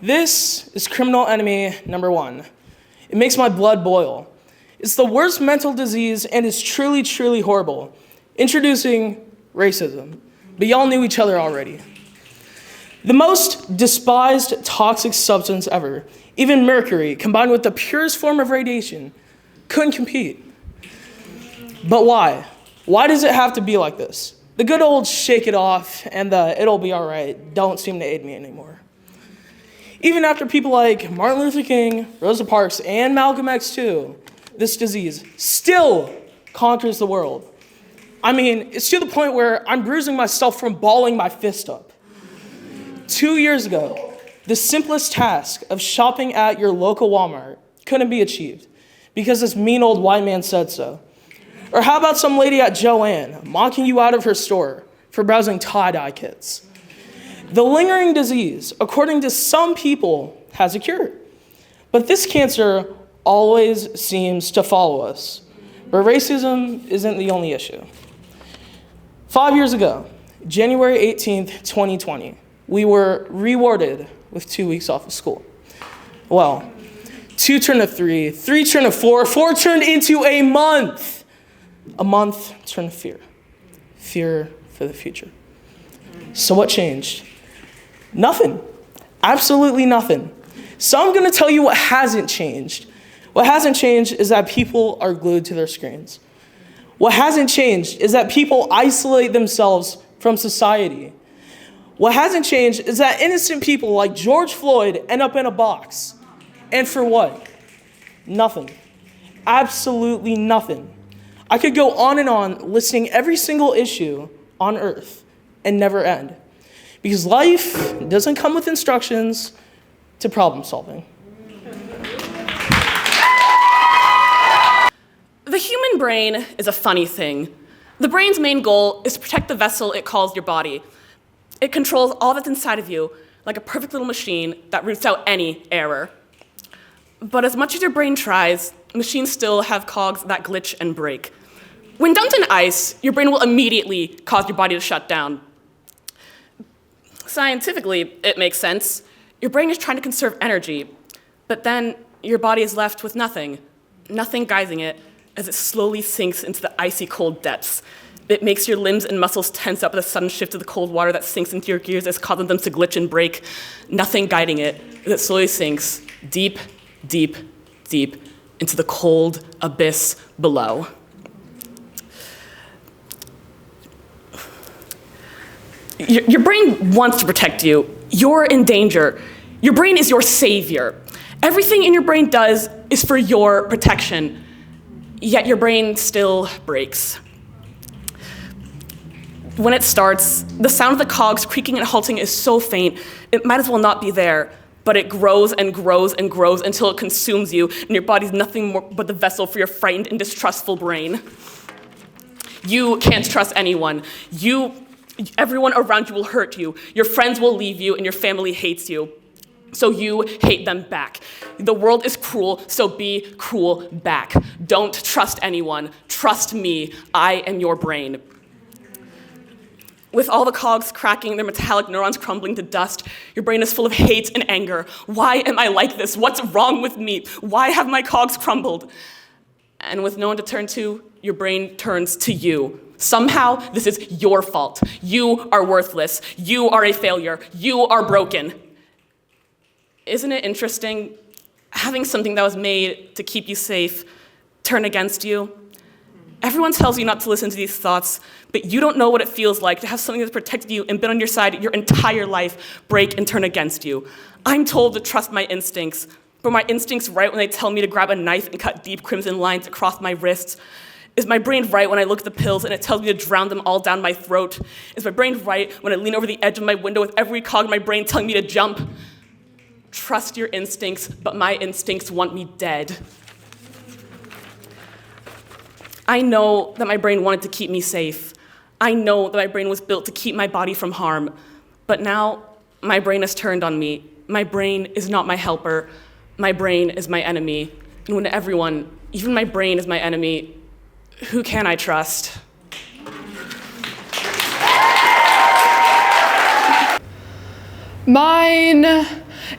This is criminal enemy number one. It makes my blood boil. It's the worst mental disease and is truly, truly horrible. Introducing racism. But y'all knew each other already. The most despised toxic substance ever, even mercury, combined with the purest form of radiation, couldn't compete. But why? Why does it have to be like this? The good old shake it off and the it'll be all right don't seem to aid me anymore. Even after people like Martin Luther King, Rosa Parks, and Malcolm X too, this disease still conquers the world. I mean, it's to the point where I'm bruising myself from balling my fist up. 2 years ago, the simplest task of shopping at your local Walmart couldn't be achieved because this mean old white man said so. Or how about some lady at Joann mocking you out of her store for browsing tie-dye kits? The lingering disease, according to some people, has a cure. But this cancer always seems to follow us. But racism isn't the only issue. 5 years ago, January 18th, 2020, we were rewarded with 2 weeks off of school. Well, 2 turned to 3, 3 turned to 4, 4 turned into a month. A month turned to fear. Fear for the future. So what changed? Nothing. Absolutely nothing. So I'm going to tell you what hasn't changed. What hasn't changed is that people are glued to their screens. What hasn't changed is that people isolate themselves from society. What hasn't changed is that innocent people like George Floyd end up in a box. And for what? Nothing. Absolutely nothing. I could go on and on listing every single issue on earth and never end. Because life doesn't come with instructions to problem solving. The human brain is a funny thing. The brain's main goal is to protect the vessel it calls your body. It controls all that's inside of you like a perfect little machine that roots out any error. But as much as your brain tries, machines still have cogs that glitch and break. When dumped in ice, your brain will immediately cause your body to shut down. Scientifically, it makes sense. Your brain is trying to conserve energy, but then your body is left with nothing guiding it as it slowly sinks into the icy cold depths. It makes your limbs and muscles tense up at the sudden shift of the cold water that sinks into your gears as causing them to glitch and break. Nothing guiding it as it slowly sinks deep, deep, deep into the cold abyss below. Your brain wants to protect you. You're in danger. Your brain is your savior. Everything in your brain does is for your protection, yet your brain still breaks. When it starts, the sound of the cogs creaking and halting is so faint, it might as well not be there, but it grows and grows and grows until it consumes you, and your body's nothing more but the vessel for your frightened and distrustful brain. You can't trust anyone. Everyone around you will hurt you. Your friends will leave you, and your family hates you. So you hate them back. The world is cruel, so be cruel back. Don't trust anyone. Trust me. I am your brain. With all the cogs cracking, their metallic neurons crumbling to dust, your brain is full of hate and anger. Why am I like this? What's wrong with me? Why have my cogs crumbled? And with no one to turn to, your brain turns to you. Somehow, this is your fault. You are worthless. You are a failure. You are broken. Isn't it interesting having something that was made to keep you safe turn against you? Everyone tells you not to listen to these thoughts, but you don't know what it feels like to have something that's protected you and been on your side your entire life break and turn against you. I'm told to trust my instincts, but my instincts right when they tell me to grab a knife and cut deep crimson lines across my wrists? Is my brain right when I look at the pills and it tells me to drown them all down my throat? Is my brain right when I lean over the edge of my window with every cog in my brain telling me to jump? Trust your instincts, but my instincts want me dead. I know that my brain wanted to keep me safe. I know that my brain was built to keep my body from harm. But now, my brain has turned on me. My brain is not my helper. My brain is my enemy. And when everyone, even my brain, is my enemy, who can I trust? Mine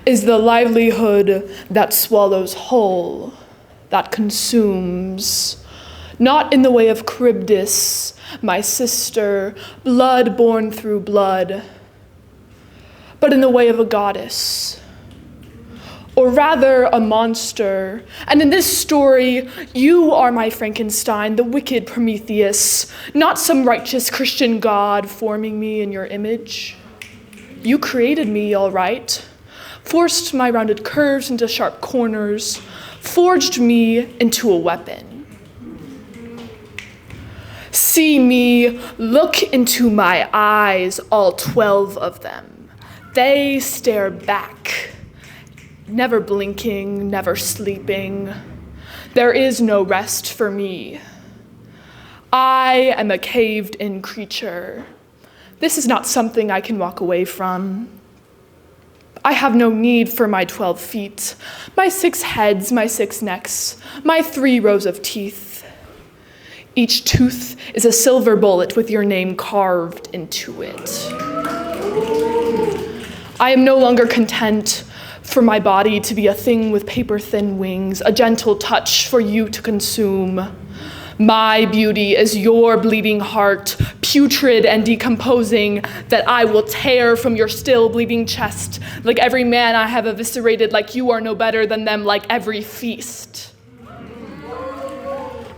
is the livelihood that swallows whole, that consumes, not in the way of Charybdis, my sister, blood born through blood, but in the way of a goddess, or rather a monster. And in this story, you are my Frankenstein, the wicked Prometheus, not some righteous Christian god forming me in your image. You created me, all right, forced my rounded curves into sharp corners, forged me into a weapon. See me, look into my eyes, all 12 of them. They stare back, never blinking, never sleeping. There is no rest for me. I am a caved-in creature. This is not something I can walk away from. I have no need for my 12 feet, my 6 heads, my 6 necks, my 3 rows of teeth. Each tooth is a silver bullet with your name carved into it. I am no longer content for my body to be a thing with paper-thin wings, a gentle touch for you to consume. My beauty is your bleeding heart, putrid and decomposing, that I will tear from your still bleeding chest, like every man I have eviscerated, like you are no better than them, like every feast.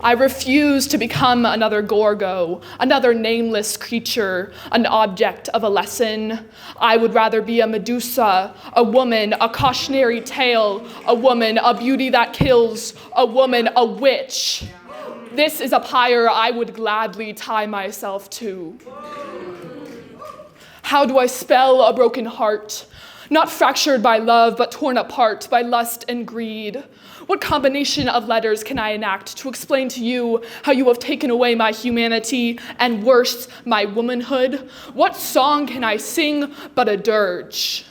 I refuse to become another Gorgo, another nameless creature, an object of a lesson. I would rather be a Medusa, a woman, a cautionary tale, a woman, a beauty that kills, a woman, a witch. This is a pyre I would gladly tie myself to. How do I spell a broken heart? Not fractured by love, but torn apart by lust and greed. What combination of letters can I enact to explain to you how you have taken away my humanity and worse, my womanhood? What song can I sing but a dirge?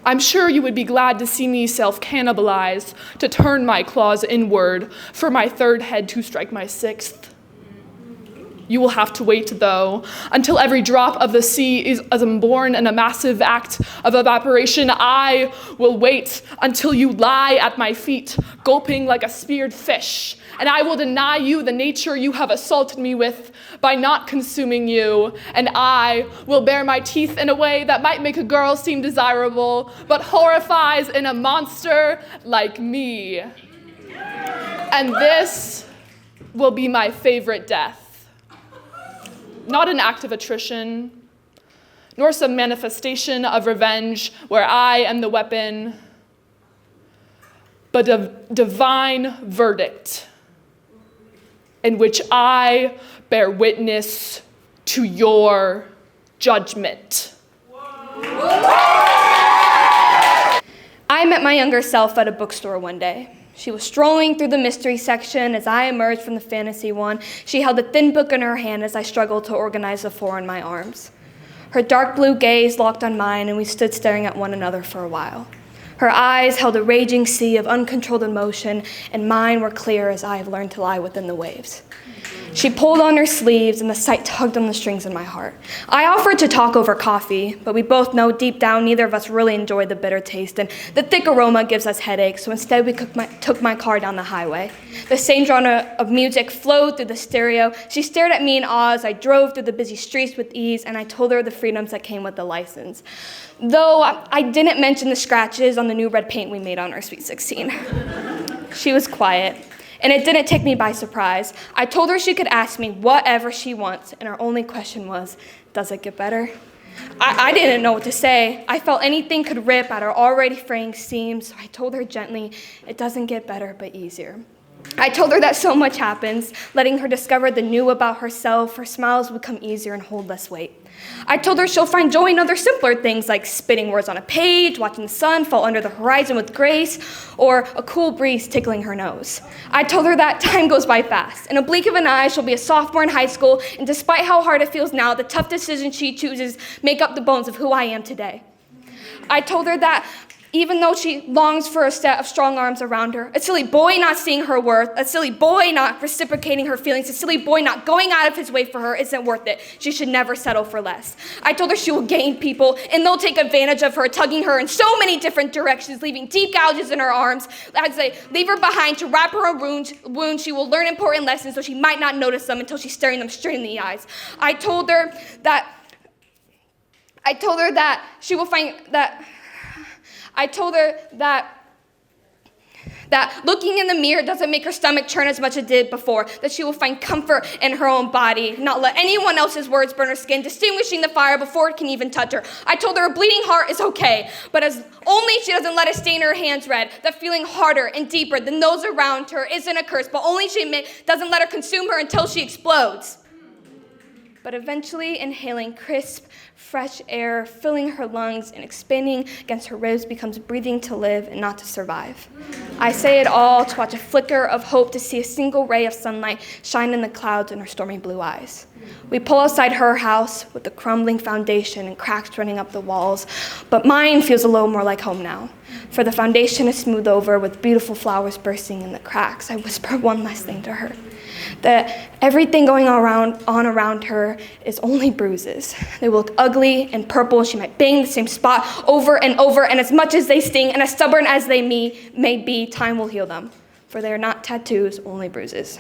I'm sure you would be glad to see me self-cannibalize, to turn my claws inward, for my 3rd head to strike my 6th. You will have to wait, though, until every drop of the sea is born in a massive act of evaporation. I will wait until you lie at my feet, gulping like a speared fish, and I will deny you the nature you have assaulted me with by not consuming you, and I will bare my teeth in a way that might make a girl seem desirable, but horrifies in a monster like me. And this will be my favorite death. Not an act of attrition, nor some manifestation of revenge where I am the weapon, but a divine verdict in which I bear witness to your judgment. I met my younger self at a bookstore one day. She was strolling through the mystery section as I emerged from the fantasy one. She held a thin book in her hand as I struggled to organize the 4 in my arms. Her dark blue gaze locked on mine, and we stood staring at one another for a while. Her eyes held a raging sea of uncontrolled emotion, and mine were clear as I have learned to lie within the waves. She pulled on her sleeves, and the sight tugged on the strings in my heart. I offered to talk over coffee, but we both know deep down neither of us really enjoyed the bitter taste, and the thick aroma gives us headaches, so instead we took my car down the highway. The same genre of music flowed through the stereo. She stared at me in awe as I drove through the busy streets with ease, and I told her the freedoms that came with the license. Though I didn't mention the scratches on the new red paint we made on our Sweet 16. She was quiet. And it didn't take me by surprise. I told her she could ask me whatever she wants, and her only question was, does it get better? I didn't know what to say. I felt anything could rip at her already fraying seams, so I told her gently, it doesn't get better, but easier. I told her that so much happens, letting her discover the new about herself. Her smiles would come easier and hold less weight. I told her she'll find joy in other simpler things like spitting words on a page, watching the sun fall under the horizon with grace, or a cool breeze tickling her nose. I told her that time goes by fast. In a blink of an eye, she'll be a sophomore in high school, and despite how hard it feels now, the tough decisions she chooses make up the bones of who I am today. I told her that Even though she longs for a set of strong arms around her, a silly boy not seeing her worth, a silly boy not reciprocating her feelings, a silly boy not going out of his way for her isn't worth it. She should never settle for less. I told her she will gain people, and they'll take advantage of her, tugging her in so many different directions, leaving deep gouges in her arms. As they leave her behind to wrap her wounds, she will learn important lessons so she might not notice them until she's staring them straight in the eyes. I told her that she will find that. I told her that looking in the mirror doesn't make her stomach churn as much as it did before, that she will find comfort in her own body, not let anyone else's words burn her skin, distinguishing the fire before it can even touch her. I told her a bleeding heart is okay, but as only she doesn't let it stain her hands red, that feeling harder and deeper than those around her isn't a curse, but only she doesn't let her consume her until she explodes. But eventually inhaling crisp, fresh air, filling her lungs and expanding against her ribs becomes breathing to live and not to survive. I say it all to watch a flicker of hope, to see a single ray of sunlight shine in the clouds in her stormy blue eyes. We pull outside her house with the crumbling foundation and cracks running up the walls, but mine feels a little more like home now. For the foundation is smoothed over with beautiful flowers bursting in the cracks. I whisper one last thing to her, that everything going on around her is only bruises. They will look ugly and purple. She might bang the same spot over and over, and as much as they sting and as stubborn as they may be, time will heal them. For they are not tattoos, only bruises.